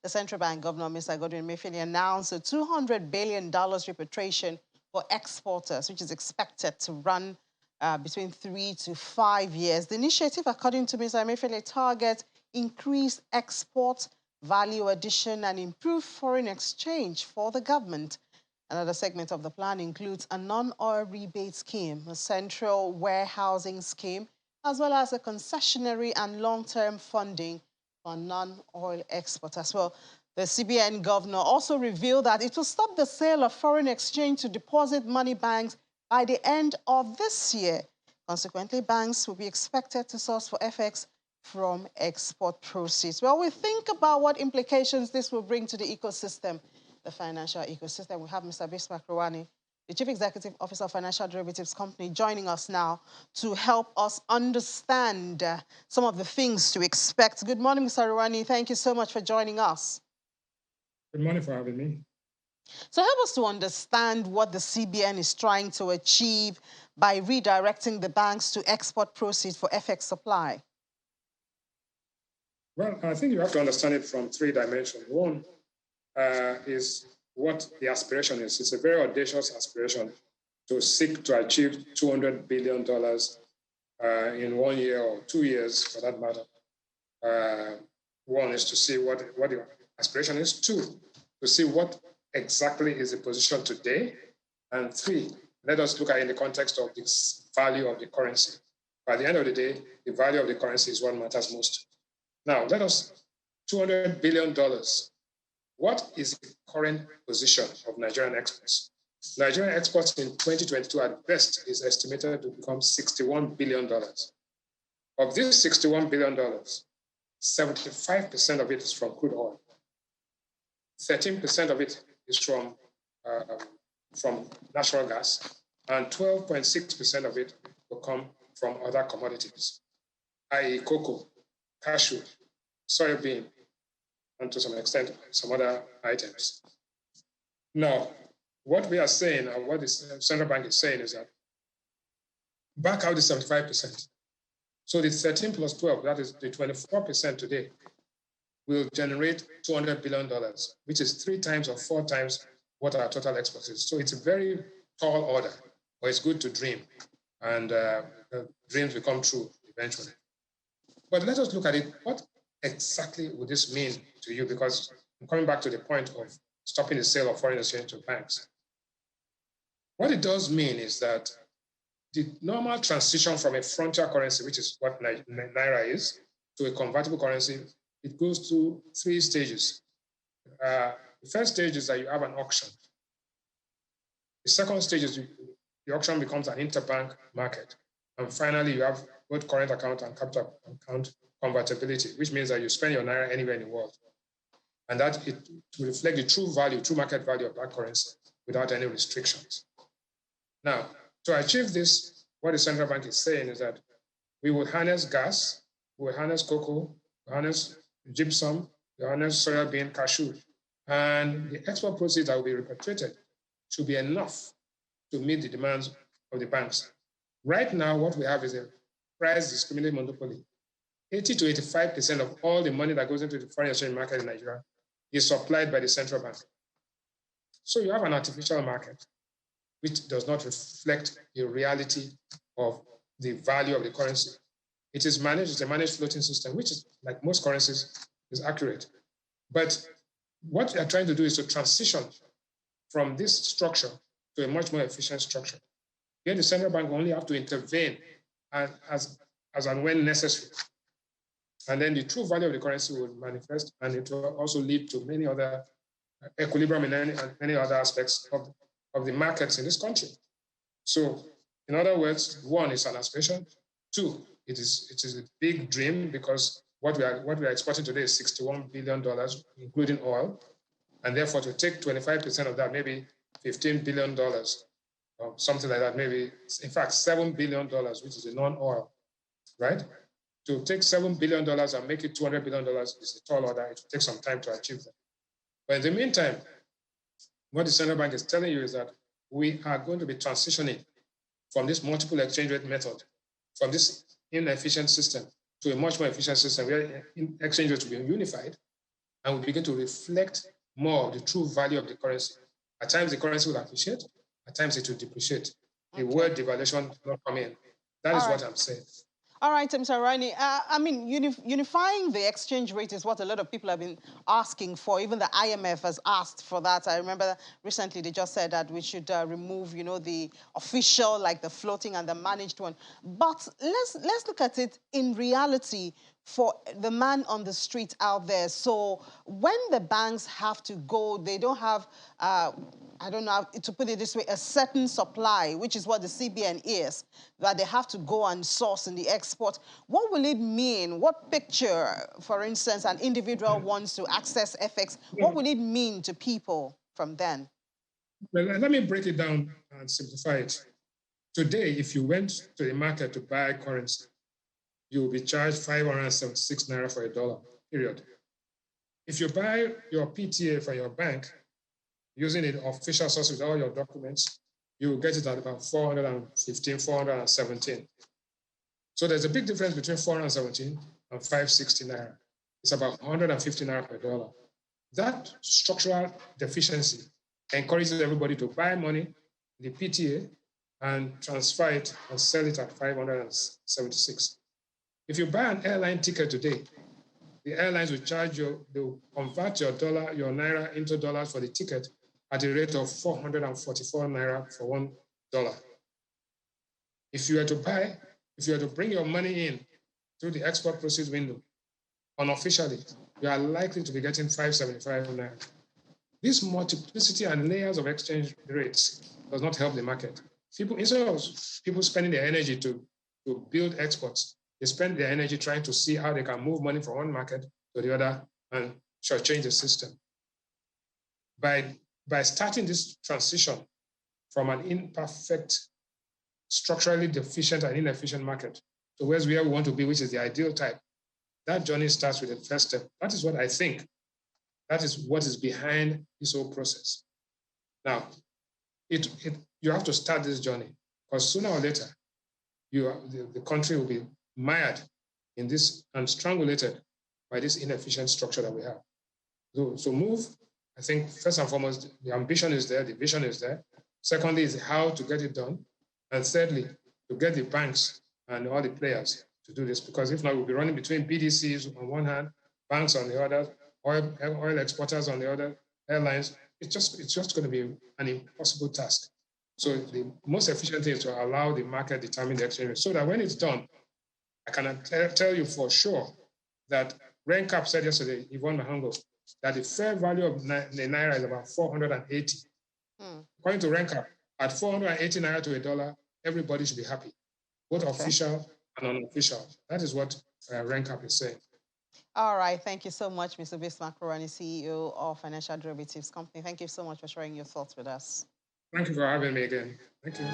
The central bank governor, Mr. Godwin Emefiele, announced a $200 billion repatriation for exporters, which is expected to run between 3 to 5 years. The initiative, according to Mr. Emefiele, targets increased export value addition and improved foreign exchange for the government. Another segment of the plan includes a non-oil rebate scheme, a central warehousing scheme, as well as a concessionary and long-term funding for non-oil export as well. The CBN governor also revealed that it will stop the sale of foreign exchange to deposit money banks by the end of this year. Consequently, banks will be expected to source for FX from export proceeds. Well, we think about what implications this will bring to the ecosystem, the financial ecosystem. We have Mr. Bismarck, Rewane, the Chief Executive Officer of Financial Derivatives Company, joining us now to help us understand some of the things to expect. Good morning, Mr. Rewane. Thank you so much for joining us. Good morning for having me. So help us to understand what the CBN is trying to achieve by redirecting the banks to export proceeds for FX supply. Well, I think you have to understand it from 3 dimensions. One is what the aspiration is. It's a very audacious aspiration to seek to achieve $200 billion in 1 year or 2 years, for that matter. One is to see what the aspiration is. 2, to see what exactly is the position today. And 3, let us look at it in the context of the value of the currency. By the end of the day, the value of the currency is what matters most. Now, $200 billion. What is the current position of Nigerian exports? Nigerian exports in 2022 at best is estimated to become $61 billion. Of this $61 billion, 75% of it is from crude oil. 13% of it is from natural gas, and 12.6% of it will come from other commodities, i.e. cocoa, cashew, soybean, and to some extent, some other items. Now, what we are saying, and what the central bank is saying, is that back out the 75%. So the 13 plus 12, that is the 24% today, will generate $200 billion, which is 3 times or 4 times what our total exports is. So it's a very tall order, but it's good to dream, and dreams will come true eventually. But let us look at it. What exactly would this mean to you? Because I'm coming back to the point of stopping the sale of foreign exchange to banks. What it does mean is that the normal transition from a frontier currency, which is what Naira is, to a convertible currency, it goes through 3 stages. The first stage is that you have an auction. The second stage is the auction becomes an interbank market. And finally, you have both current account and capital account convertibility, which means that you spend your Naira anywhere in the world. And that it will reflect the true value, true market value of that currency without any restrictions. Now, to achieve this, what the central bank is saying is that we will harness gas, we will harness cocoa, we will harness gypsum, we will harness soybean, cashew, and the export proceeds that will be repatriated should be enough to meet the demands of the banks. Right now, what we have is a price discriminating monopoly. 80 to 85% of all the money that goes into the foreign exchange market in Nigeria is supplied by the central bank. So you have an artificial market, which does not reflect the reality of the value of the currency. It is managed, it's a managed floating system, which is, like most currencies, is accurate. But what we are trying to do is to transition from this structure to a much more efficient structure. Here, the central bank will only have to intervene as and when necessary. And then the true value of the currency will manifest, and it will also lead to many other equilibrium in many other aspects of the markets in this country. So, in other words, 1 is an aspiration. 2, it is a big dream, because what we are exporting today is $61 billion, including oil, and therefore to take 25% of that, maybe $15 billion, or something like that, maybe, in fact, $7 billion, which is a non-oil, right? To take $7 billion and make it $200 billion is a tall order. It will take some time to achieve that. But in the meantime, what the central bank is telling you is that we are going to be transitioning from this multiple exchange rate method, from this inefficient system, to a much more efficient system where exchange rates will be unified. and we begin to reflect more of the true value of the currency. At times, the currency will appreciate. At times, it will depreciate. The word devaluation will not come in. That is what I'm saying. All right, Mr. Rewane. I mean, unifying the exchange rate is what a lot of people have been asking for. Even the IMF has asked for that. I remember recently they just said that we should remove, the official, like the floating and the managed one. But let's look at it in reality for the man on the street out there. So when the banks have to go, they don't have, I don't know how to put it this way, a certain supply, which is what the CBN is, that they have to go and source in the export. What will it mean? What picture, for instance, an individual wants to access FX, what will it mean to people from then? Well, let me break it down and simplify it. Today, if you went to the market to buy currency, you will be charged 576 naira for $1, period. If you buy your PTA from your bank using the official source with all your documents, you will get it at about 415, 417. So there's a big difference between 417 and 560 naira. It's about 150 naira per dollar. That structural deficiency encourages everybody to buy money, the PTA, and transfer it and sell it at 576. If you buy an airline ticket today, the airlines will charge you, they'll convert your naira into dollars for the ticket at a rate of 444 naira for $1. If you were to bring your money in through the export proceeds window, unofficially, you are likely to be getting 575 naira. This multiplicity and layers of exchange rates does not help the market. Instead of people spending their energy to build exports, they spend their energy trying to see how they can move money from one market to the other and shortchange the system. By starting this transition from an imperfect, structurally deficient and inefficient market to where we want to be, which is the ideal type, that journey starts with the first step. That is what I think. That is what is behind this whole process. Now, you have to start this journey because sooner or later, the country will be mired in this and strangulated by this inefficient structure that we have. So move, I think, first and foremost, the ambition is there, the vision is there. Secondly, is how to get it done. And thirdly, to get the banks and all the players to do this, because if not, we'll be running between BDCs on one hand, banks on the other, oil exporters on the other, airlines. It's just going to be an impossible task. So the most efficient thing is to allow the market determine the exchange rate so that when it's done, I can tell you for sure that RenCap said yesterday, Yvonne Mahango, that the fair value of the naira is about 480. According to RenCap, at 480 naira to $1, everybody should be happy, both official and unofficial. That is what RenCap is saying. All right. Thank you so much, Mr. Bismarck, Rewane, CEO of Financial Derivatives Company. Thank you so much for sharing your thoughts with us. Thank you for having me again. Thank you.